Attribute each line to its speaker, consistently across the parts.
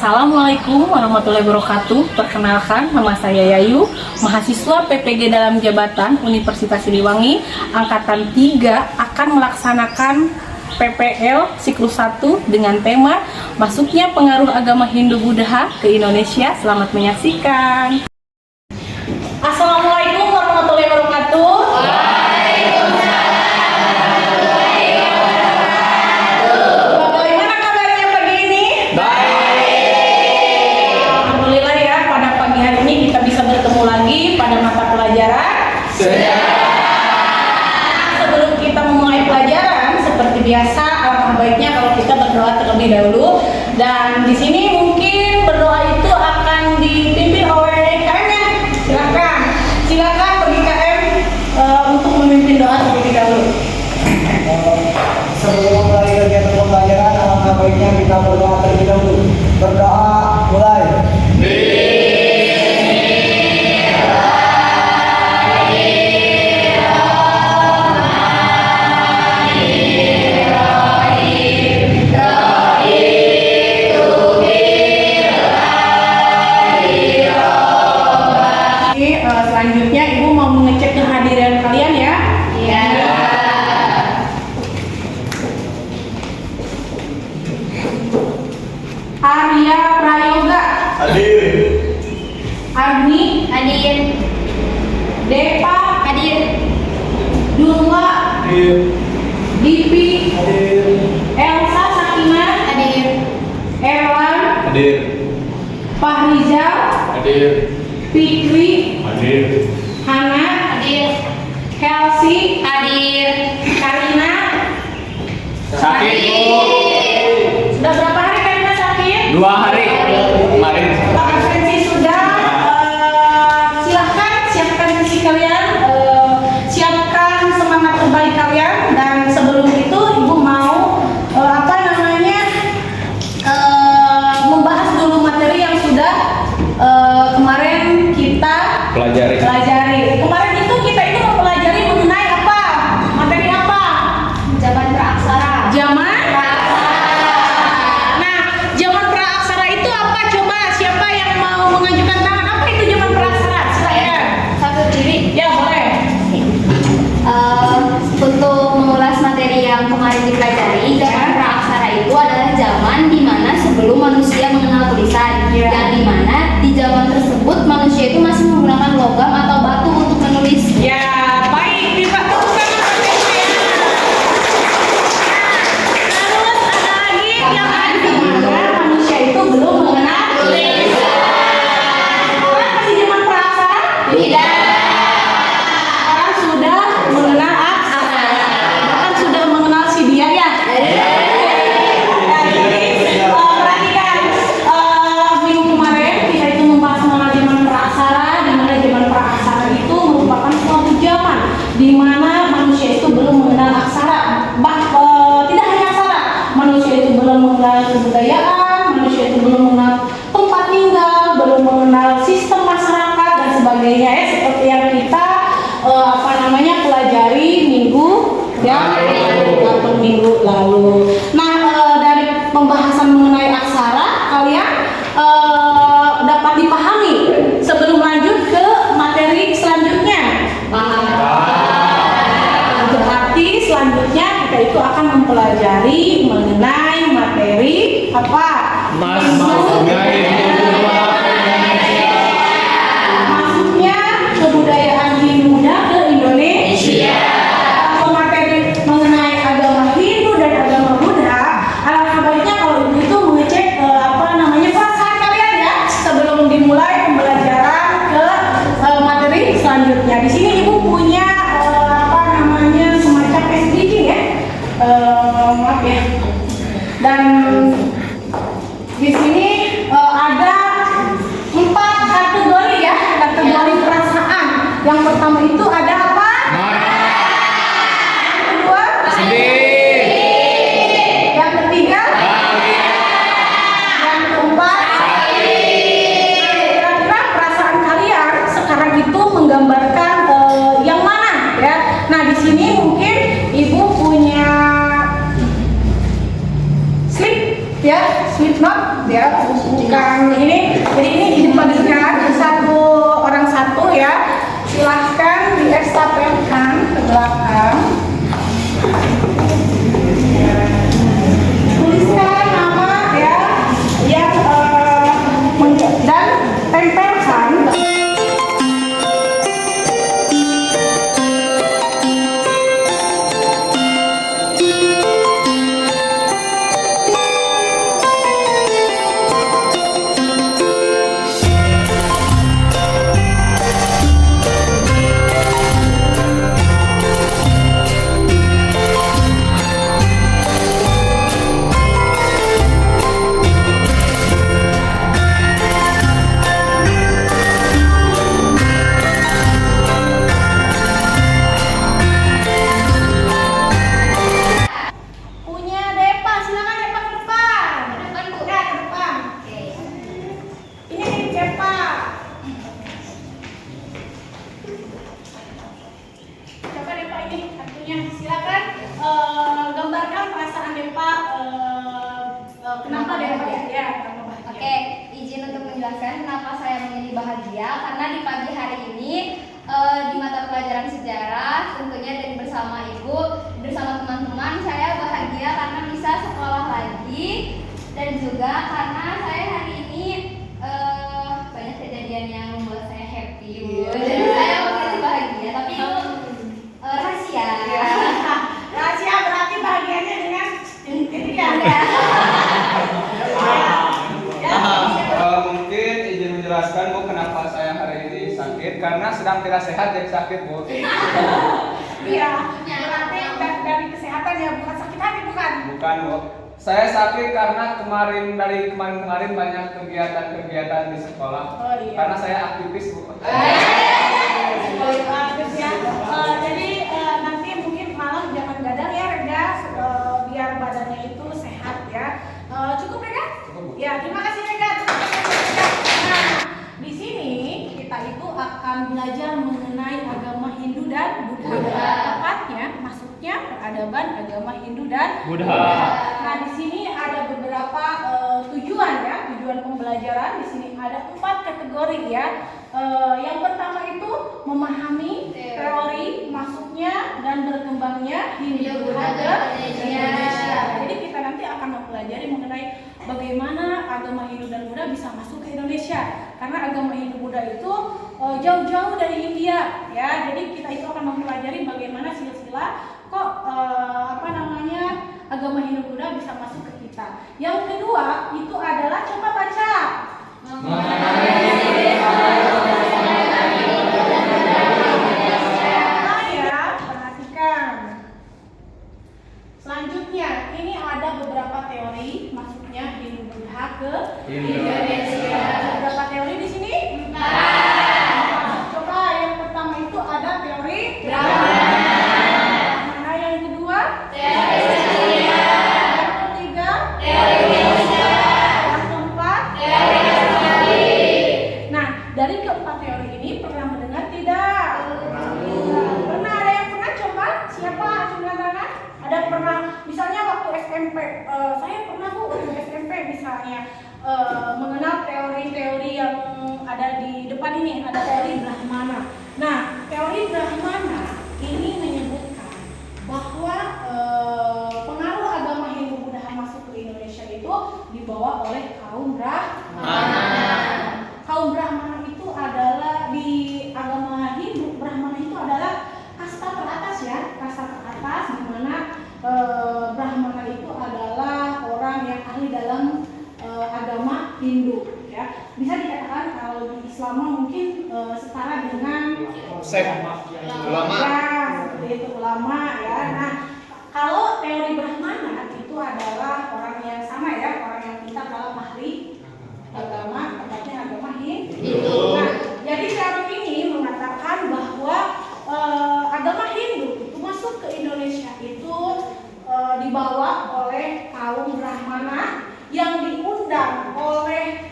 Speaker 1: Assalamualaikum warahmatullahi wabarakatuh. Perkenalkan, nama saya Yayu, mahasiswa PPG dalam jabatan Universitas Siliwangi, Angkatan 3 akan melaksanakan PPL siklus 1 dengan tema Masuknya Pengaruh Agama Hindu-Buddha ke Indonesia. Selamat menyaksikan. Assalamualaikum warahmatullahi wabarakatuh. Bagaimana kabarnya pagi ini? Alhamdulillah ya, pada pagi hari ini kita bisa bertemu lagi pada mata pelajaran sejarah. Sebelum kita memulai pelajaran, seperti biasa, alangkah baiknya kalau kita berdoa terlebih dahulu. Dan di sini mungkin berdoa itu akan dipimpin oleh KM-nya. Silakan bagi KM untuk memimpin doa terlebih dahulu.
Speaker 2: Sebelum memulai kegiatan pembelajaran, alangkah baiknya kita berdoa terlebih dahulu. Berdoa mulai.
Speaker 1: Selanjutnya Ibu mau mengecek kehadiran kalian ya. Iya. Arya Prayoga.
Speaker 3: Hadir.
Speaker 1: Agni.
Speaker 4: Hadir.
Speaker 1: Depa.
Speaker 4: Hadir.
Speaker 1: Dulwa.
Speaker 3: Hadir.
Speaker 1: Dipi.
Speaker 3: Hadir.
Speaker 1: Elsa Sakinah.
Speaker 4: Hadir.
Speaker 1: Erwan.
Speaker 3: Hadir.
Speaker 1: Fahrizal.
Speaker 3: Hadir.
Speaker 1: Fikri.
Speaker 3: Hadir.
Speaker 1: Hana.
Speaker 4: Hadir.
Speaker 1: Kelsey.
Speaker 4: Hadir.
Speaker 1: Karina.
Speaker 3: Sakit.
Speaker 1: Sudah berapa hari Karina sakit?
Speaker 3: 2 hari kemarin.
Speaker 1: Absensi sudah. Silahkan siapkan isi kalian, siapkan semangat terbaik kalian. Dan sebelum itu Ibu mau membahas dulu materi yang sudah kemarin kita
Speaker 3: Pelajari.
Speaker 1: Kemarin itu kita mempelajari mengenai apa? Materi apa?
Speaker 4: Zaman praaksara.
Speaker 1: Zaman praaksara. Nah, zaman praaksara itu apa? Coba siapa yang mau mengajukan tangan? Apa itu zaman praaksara? Silakan.
Speaker 4: Satu diri.
Speaker 1: Ya, boleh.
Speaker 4: Untuk mengulas materi yang kemarin dipelajari, zaman praaksara itu adalah zaman di mana sebelum manusia mengenal tulisan, yang di mana di zaman tersebut manusia itu masih menggunakan logam atau batu untuk menulis.
Speaker 1: Ya, baik. Bisa tepuk tangan untuk saya. Terus ada lagi yang di mana manusia itu belum mengenal tulisan. Orang masih zaman praaksara?
Speaker 4: Tidak.
Speaker 1: Orang sudah mengenal aksara. Bahkan sudah mengenal si dia ya. Perhatikan, minggu kemarin kita itu membahas mengenai zaman praaksara, di mana zaman praaksara itu merupakan suatu zaman di mana manusia itu belum mengenal aksara. Tidak hanya aksara, manusia itu belum mengenal kebudayaan, manusia itu belum mengenal tempat tinggal, belum mengenal sistem masyarakat dan sebagainya ya, seperti yang kita pelajari minggu lalu. Nah, dari pembahasan mengenai aksara kalian dapat dipahami sebelum lanjut ke materi selanjutnya. Berarti selanjutnya kita itu akan mempelajari mengenai materi apa? Masuknya kebudayaan Hindu-Buddha ke Indonesia. Kalau materi mengenai agama Hindu dan agama Buddha, alangkah baiknya kalau Ibu itu mengecek perasaan kalian ya sebelum dimulai pembelajaran ke materi selanjutnya. Di sini Ibu punya semacam SDG ya. Maaf ya. Dan di sini ada 4 kategori ya, kategori perasaan. Yang pertama itu ada apa? Yang kedua? Yang ketiga? Yang keempat? Kira-kira perasaan kalian sekarang itu menggambarkan yang mana ya? Nah, di sini mungkin Ibu punya slip ya, slip note ya, bukan ini. Jadi ini izin pernikahan satu orang satu ya. Silahkan diestafetkan ke belakang. Tuliskan nama ya yang dan tempelkan. Punya Depa, silakan Depa ke depan.
Speaker 4: Ke depan, Bu.
Speaker 1: Ya, ke depan.
Speaker 4: Oke.
Speaker 1: Ini Depa. Coba Depa ini kartunya. Silakan gambarkan perasaan Depa. Kenapa Depa ya? Kenapa bahagia?
Speaker 4: Oke, izin untuk menjelaskan kenapa saya menjadi bahagia karena di pagi hari ini di mata pelajaran sejarah tentunya dan bersama ibu, bersama teman-teman saya bahagia karena bisa sekolah lagi dan juga karena saya hari ini banyak kejadian yang membuat saya happy bu. Jadi saya menjadi bahagia tapi itu rahasia.
Speaker 1: Rahasia berarti bahagianya dengan ketiga ya.
Speaker 3: Mungkin izin menjelaskan Bu kenapa saya hari ini sakit karena sedang tidak sehat jadi sakit Bu.
Speaker 1: Iya, berarti dari kesehatan ya, bukan sakit hati bukan?
Speaker 3: Bukan Bu. Saya sakit karena dari kemarin banyak kegiatan-kegiatan di sekolah.
Speaker 1: Oh, iya.
Speaker 3: Karena saya aktivis Bu.
Speaker 1: Bagus ya. Jadi nanti mungkin malam jangan gadang ya Rega, biar badannya itu sehat ya. Cukup Rega?
Speaker 3: Cukup, Bu.
Speaker 1: Ya, terima kasih Rega. Nah, di sini kita itu akan belajar mengenai agama Hindu dan Buddha. Tepatnya masuknya peradaban agama Hindu dan
Speaker 3: Buddha.
Speaker 1: Nah, di sini ada beberapa tujuan ya, tujuan pembelajaran. Di sini ada 4 kategori ya. Yang pertama itu memahami teori masuknya dan berkembangnya Hindu Buddha ke Indonesia. Jadi kita nanti akan mempelajari mengenai bagaimana agama Hindu dan Buddha bisa masuk ke Indonesia. Karena agama Hindu Buddha itu jauh-jauh dari India ya. Jadi kita itu akan mempelajari bagaimana silsilah kok agama Hindu Buddha bisa masuk ke kita. Yang kedua itu adalah coba baca. Ya, perhatikan. Selanjutnya, ini ada beberapa teori masuknya Hindu Buddha ke Indonesia. Beberapa teori di sini? 4. Coba yang pertama itu ada teori Brahmana. Mana yang kedua? Teori Kshatriya. Yang ketiga? Teori Vaishya. Yang keempat? Teori Asmadi. Nah, dari keempat teori ini pernah mendengar tidak? Pernah. Ada yang pernah coba? Siapa? Angkat tangan. Ada pernah? Misalnya waktu SMP, saya pernah Bu waktu SMP misalnya mengenal teori-teori yang ada di depan ini, ada teori Brahmana. Nah, teori Brahmana ini menyebutkan bahwa pengaruh agama Hindu Buddha masuk ke Indonesia itu dibawa oleh kaum Brahmana. Kaum Brahmana itu adalah di agama Hindu, Brahmana itu adalah kasta teratas ya, kasta teratas di mana Brahmana itu adalah orang yang ahli dalam agama Hindu ya. Bisa dikatakan kalau di Islam mungkin setara dengan
Speaker 3: Ulama.
Speaker 1: ya, seperti itu ulama ya. Nah, kalau teori Brahmana itu adalah orang yang sama ya, orang yang kita dalam ahli agama, tepatnya agama Hindu. Nah, jadi teori ini mengatakan bahwa agama Hindu itu masuk ke Indonesia itu dibawa oleh kaum Brahmana yang diundang oleh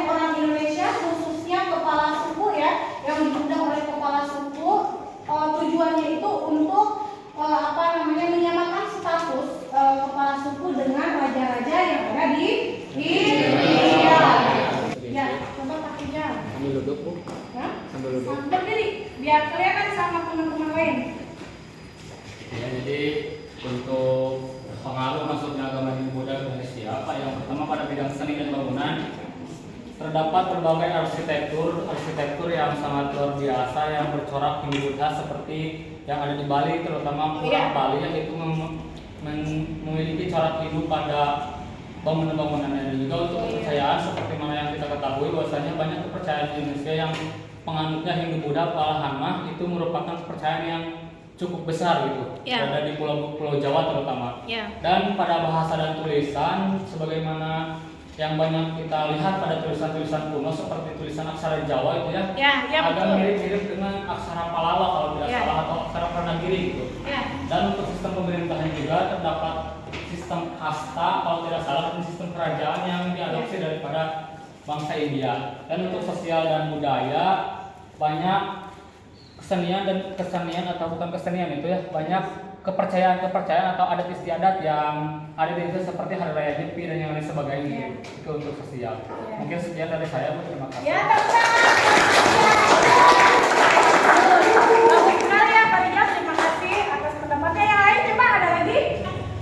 Speaker 1: orang Indonesia, khususnya kepala suku ya, yang diundang oleh kepala suku. Tujuannya itu untuk menyamakan status kepala suku dengan raja-raja yang ada di biar kelihatan sama teman-teman lain.
Speaker 5: Ya, jadi untuk pengaruh masuknya agama Hindu-Buddha ke Indonesia, Pak, yang pertama pada bidang seni dan bangunan terdapat berbagai arsitektur yang sangat luar biasa yang bercorak Hindu-Buddha seperti yang ada di Bali, terutama Pura Bali yang itu memiliki corak Hindu pada bangunan-bangunannya, dan juga untuk kepercayaan seperti mana yang kita ketahui bahwasanya banyak kepercayaan di Indonesia yang penganutnya Hindu-Buddha malahan mah itu merupakan kepercayaan yang cukup besar gitu, berada di pulau Jawa terutama. Dan pada bahasa dan tulisan sebagaimana yang banyak kita lihat pada tulisan-tulisan kuno seperti tulisan aksara Jawa itu ya, agak mirip-mirip dengan aksara Palawa kalau tidak salah, atau aksara Pranagiri gitu. Dan untuk sistem pemerintahan juga terdapat sistem kasta kalau tidak salah, dan sistem kerajaan yang diadopsi daripada bangsa India. Dan untuk sosial dan budaya banyak kesenian atau bukan kesenian itu ya, banyak kepercayaan atau adat istiadat yang ada di itu seperti hari raya Nyepi dan yang lain sebagainya. Itu untuk sosial. Mungkin sekian dari saya, Bu. Terima kasih.
Speaker 1: Bagus sekali ya Pak Rijal, terima kasih atas pendapatnya. Yang lain coba ada lagi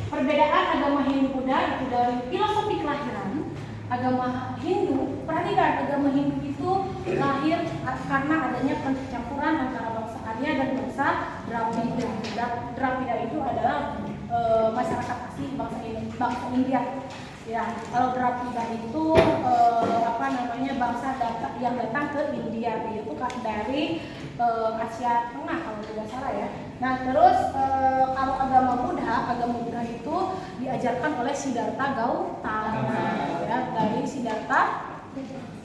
Speaker 1: perbedaan agama Hindu-Buddha itu dari filosofi kelahiran. Agama Hindu, perhatikan, agama Hindu itu lahir karena adanya pencampuran antara bangsa Arya dan bangsa Dravida. Dravida itu adalah masyarakat asli bangsa India. Ya, kalau Dravida itu bangsa yang datang ke India, yaitu dari Asia Tengah kalau tidak salah ya. Nah terus kalau agama Buddha itu diajarkan oleh Siddhartha Gautama ya, dari Siddhartha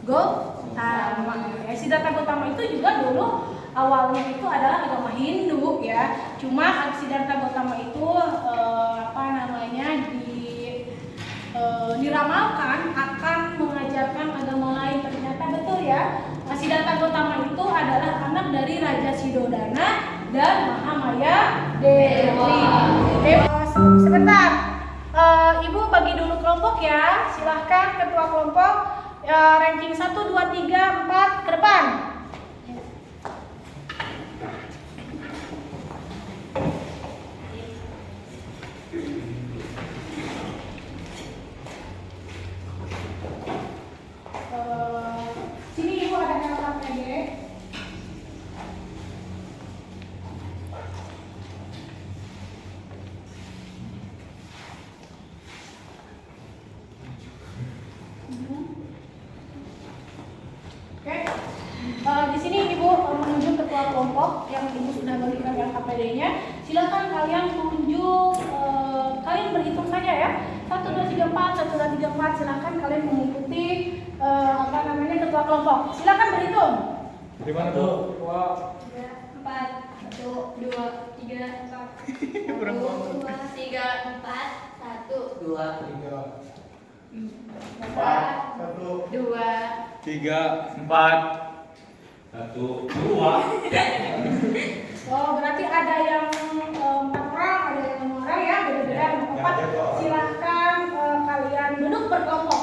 Speaker 1: Gautama. Ya, Siddhartha Gautama itu juga dulu awalnya itu adalah agama Hindu ya. Cuma Siddhartha Gautama itu diramalkan akan mengajarkan agama lain. Ternyata betul ya. Siddhartha Gautama itu adalah anak dari Raja Sidodana dan Mahamaya Dewi. Sebentar, Ibu bagi dulu kelompok ya. Silahkan ketua kelompok ranking 1, 2, 3, 4 ke depan. Sini Ibu ada catatan ya. Oke. Di sini Ibu menunjuk ketua kelompok yang Ibu sudah berikan LKPD-nya. Silakan kalian tunjuk, kalian berhitung saja ya. 1, 2, 3, 4, 1, 2, 3, 4. Silakan kalian mengikuti ketua kelompok. Silakan berhitung.
Speaker 3: Di mana tuh?
Speaker 4: 4, 1, 2, 3, 4. 1, 2, 3, 4, 1, 2,
Speaker 5: 3, 4, 1, 2.
Speaker 1: Oh, berarti ada yang 4 orang, ada yang 5 orang ya, beda-beda 4. Silahkan kalian duduk berkelompok.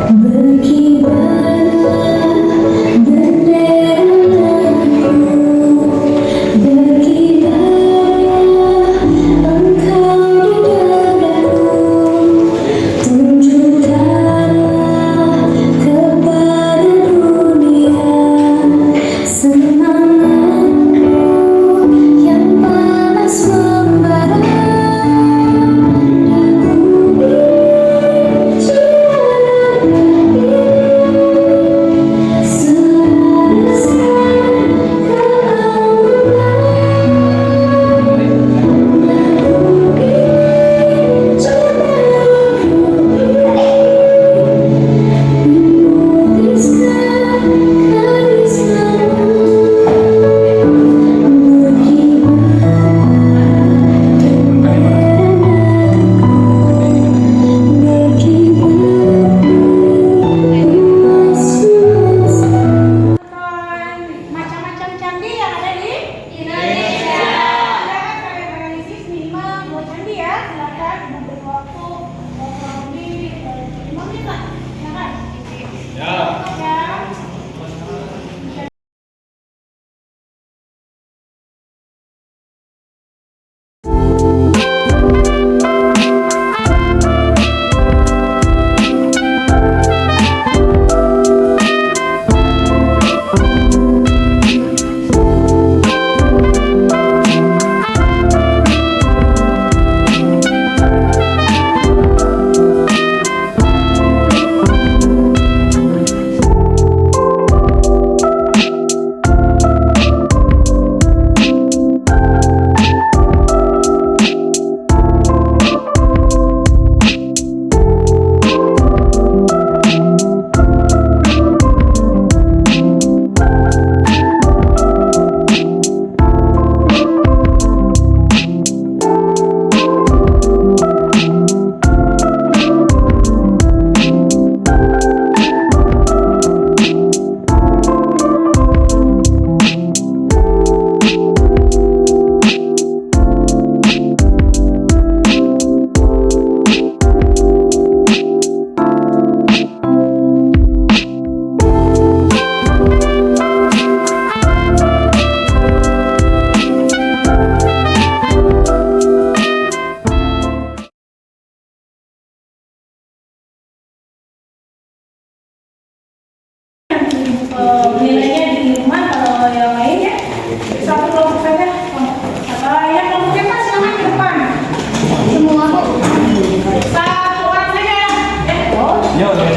Speaker 6: Berkibarlah bendera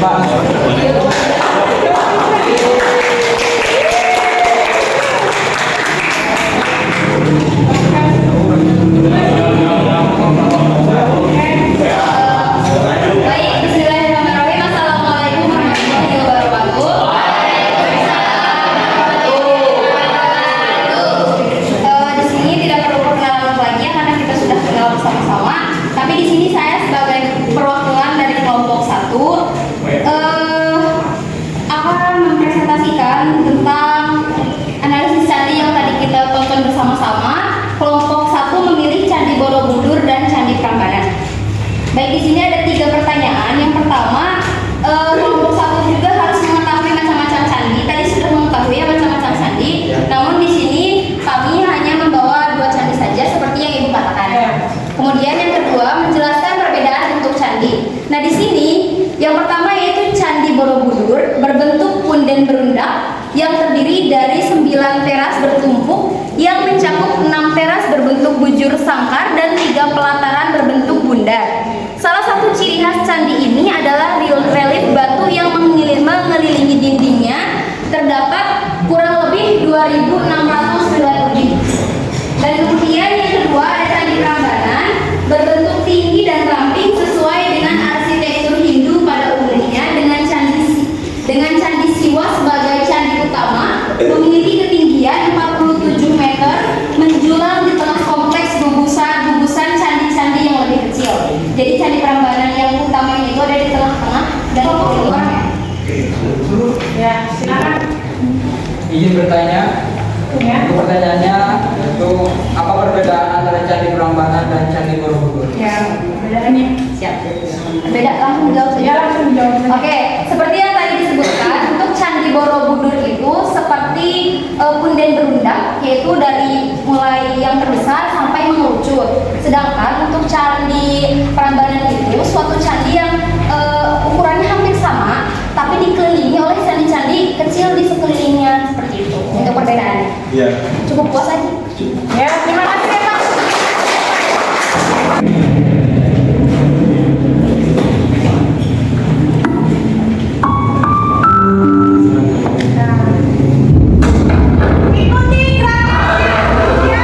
Speaker 2: Pak.
Speaker 4: Baik, bismillahirrahmanirrahim. Assalamualaikum warahmatullahi wabarakatuh. Di sini tidak perlu perkenalan lagi ya, karena kita sudah kenal bersama-sama. Tapi di sini saya sebagai perwakilan dari kelompok 1 akan mempresentasikan tentang analisis candi yang tadi kita tonton bersama-sama. Kelompok 1 memilih Candi Borobudur dan Candi Prambanan. Baik, di sini ada 3 pertanyaan. Yang pertama, kelompok 1 juga harus mengetahui macam-macam candi. Tadi sudah mengetahui ya macam-macam candi. Namun di sini kami hanya membawa 2 candi saja seperti yang Ibu katakan. Kemudian yang kedua, menjelaskan perbedaan bentuk candi. Nah, di sini yang pertama yaitu Candi Borobudur berbentuk punden berundak yang terdiri dari 9 teras bertumpuk yang mencakup 6 teras berbentuk bujur sangkar dan 3 pelataran berbentuk bundar. Salah satu ciri khas candi ini adalah relief batu yang mengelilingi dindingnya. Terdapat kurang lebih 2.600 pilar lebih. Dan kemudian yang kedua ada Candi Prambanan berbentuk tinggi dan ramping sesuai dengan arsitektur Hindu pada umumnya dengan candi Siwa sebagai candi utama memiliki ketinggian 47 meter menjulang di tengah kompleks gugusan candi-candi yang lebih kecil. Jadi Candi Prambanan yang utamanya itu ada di tengah-tengah dan di luarnya.
Speaker 1: Ya, silakan.
Speaker 2: Izin bertanya.
Speaker 1: Ya.
Speaker 2: Untuk pertanyaannya itu apa perbedaan antara Candi Prambanan dan Candi Borobudur?
Speaker 1: Ya, bedanya.
Speaker 4: Siap. Beda, langsung jawab saja.
Speaker 1: Ya, langsung dijawab.
Speaker 4: Oke, seperti yang tadi disebutkan, untuk Candi Borobudur itu seperti punden berundak, yaitu dari mulai yang terbesar sampai mengerucut. Sedangkan untuk Candi Prambanan itu suatu candi yang ukurannya hampir sama, tapi dikelilingi oleh candi-candi kecil di sekelilingnya seperti itu. Untuk perbedaannya.
Speaker 2: Iya.
Speaker 4: Cukup puas aja.
Speaker 1: Ya, terima kasih ya, Pak. Ikuti gerakan. Ya.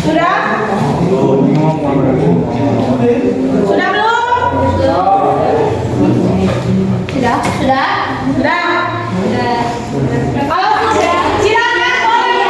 Speaker 1: Sudah? Sudah belum?
Speaker 4: Sudah? Sudah?
Speaker 1: Sudah. Kalau sudah, silakan boleh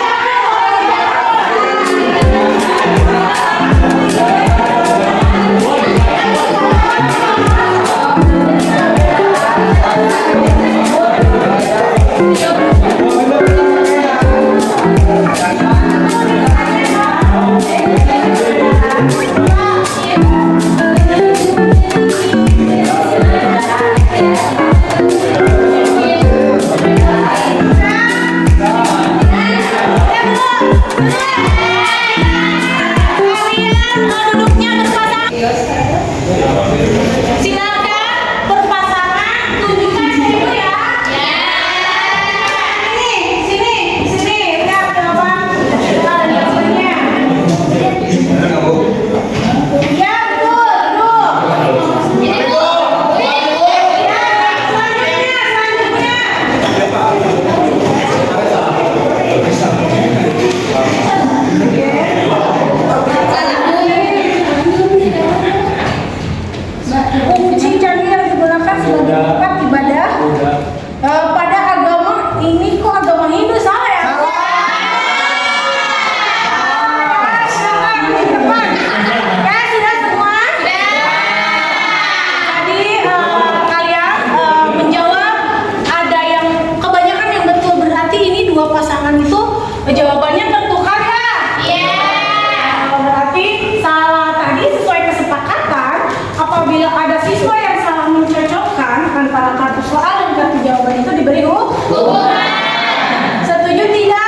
Speaker 1: duduknya berpasangan. Silakan berpasangan, tunjukkan ibu ya. Sini, lihat jawaban. Jawabannya. Ya, betul, duduk. Ya, selanjutnya. Kunci candi yang digunakan sebagai tempat ibadah pada agama ini kok agama Hindu salah ya? Silakan di depan. Ya sudah semua. Tadi kalian menjawab ada yang kebanyakan yang betul, berarti ini dua pasangan itu jawabannya tertukar ya? Berarti salah tadi sesuai kesepakatan. Apabila ada siswa yang salah mencocokkan antara kartu soal dan kartu jawaban itu diberi hukuman. Setuju tidak?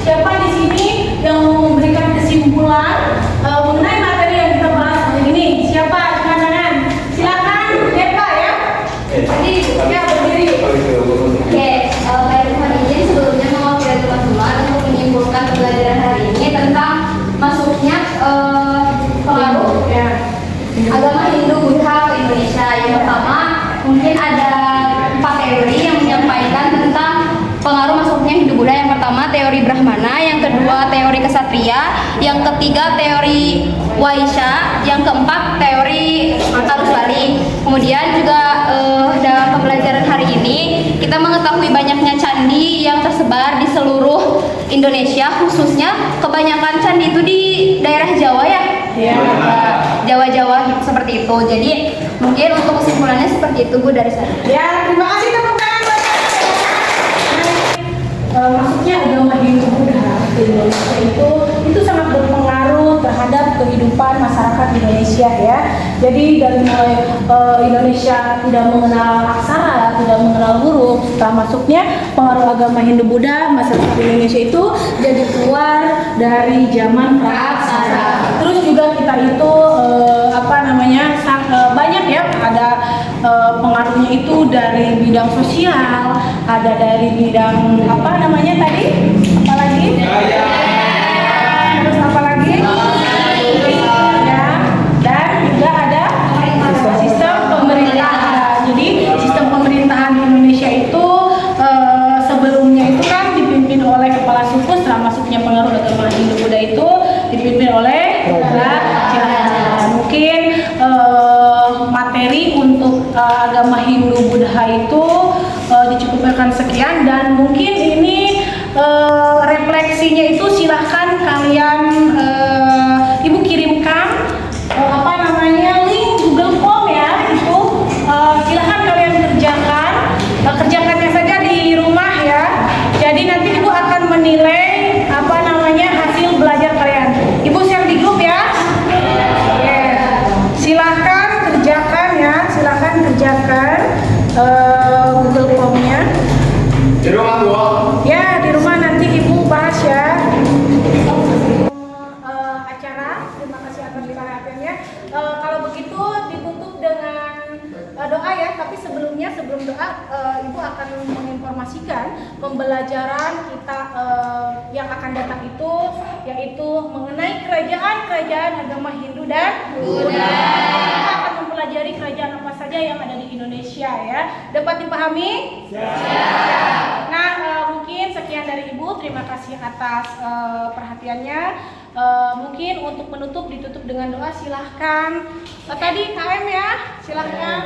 Speaker 1: Siapa di sini yang mau memberikan kesimpulan mengenai materi yang kita bahas hari ini? Siapa? Angkat tangan. Silakan, Eva ya. Ya, berdiri.
Speaker 4: Oke, baik teman izin sebelumnya mewakili teman-teman untuk menyimpulkan pembelajaran hari ini tentang masuknya pengaruh agama Hindu Buddha ke Indonesia. Yang pertama, mungkin ada 4 teori yang menyampaikan tentang pengaruh masuknya Hindu Buddha. Yang pertama teori Brahmana, yang kedua teori Kesatria, yang ketiga teori Waisya, yang keempat teori arus balik. Kemudian juga dalam pembelajaran hari ini kita mengetahui banyaknya candi yang tersebar di seluruh Indonesia, khususnya kebanyakan candi itu di daerah Jawa ya. Jawa-Jawa seperti itu. Jadi mungkin untuk kesimpulannya seperti itu Bu dari saya.
Speaker 1: Ya, terima kasih tepuk tangan buat masuknya agama Hindu Buddha ke Indonesia itu sangat berpengaruh terhadap kehidupan masyarakat Indonesia ya. Jadi dari mulai Indonesia tidak mengenal aksara, tidak mengenal huruf, setelah masuknya pengaruh agama Hindu Buddha, masyarakat Indonesia itu jadi keluar dari zaman praaksara. Terus juga kita itu banyak ya, ada pengaruhnya itu dari bidang sosial, ada dari bidang tadi? Apalagi? Terus apalagi? Ya, dan juga ada sistem pemerintahan. Jadi sistem pemerintahan di Indonesia itu sebelumnya itu kan dipimpin oleh kepala suku, setelah masuknya pengaruh agama Hindu Buddha itu dipimpin oleh raja. Mungkin materi untuk agama Hindu Buddha itu dicukupkan sekian, dan mungkin ini refleksinya itu silahkan kalian ibu kirimkan link Google Form ya, itu silahkan kalian kerjakannya saja di rumah ya. Jadi nanti ibu akan menilai hasil belajar kalian. Ibu share di grup ya. Silahkan kerjakan ya. mengerjakan Google Form-nya.
Speaker 3: Di rumah gua.
Speaker 1: Ya, di rumah nanti Ibu bahas ya. Acara, terima kasih atas perhatiannya. Kalau begitu ditutup dengan doa ya, tapi sebelum doa Ibu akan menginformasikan pembelajaran kita yang akan datang itu, yaitu mengenai kerajaan agama Hindu dan Buddha. Kita akan mempelajari kerajaan apa saja yang ada di Indonesia ya. Dapat dipahami? Siap. Nah, mungkin sekian dari Ibu. Terima kasih atas perhatiannya. Mungkin untuk penutup ditutup dengan doa, silahkan. Tadi KM ya, silahkan.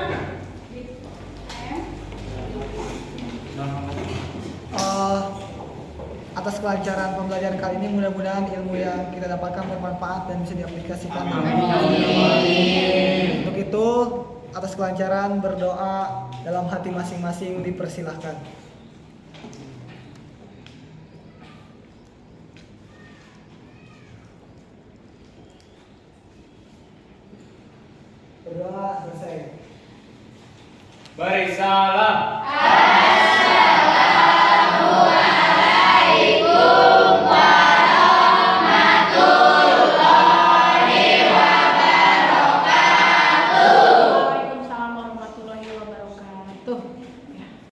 Speaker 2: Atas kelancaran pembelajaran kali ini, mudah-mudahan ilmu yang kita dapatkan bermanfaat dan bisa diaplikasikan. Untuk itu, atas kelancaran berdoa dalam hati masing-masing dipersilahkan. Berdoa selesai.
Speaker 3: Berisalah.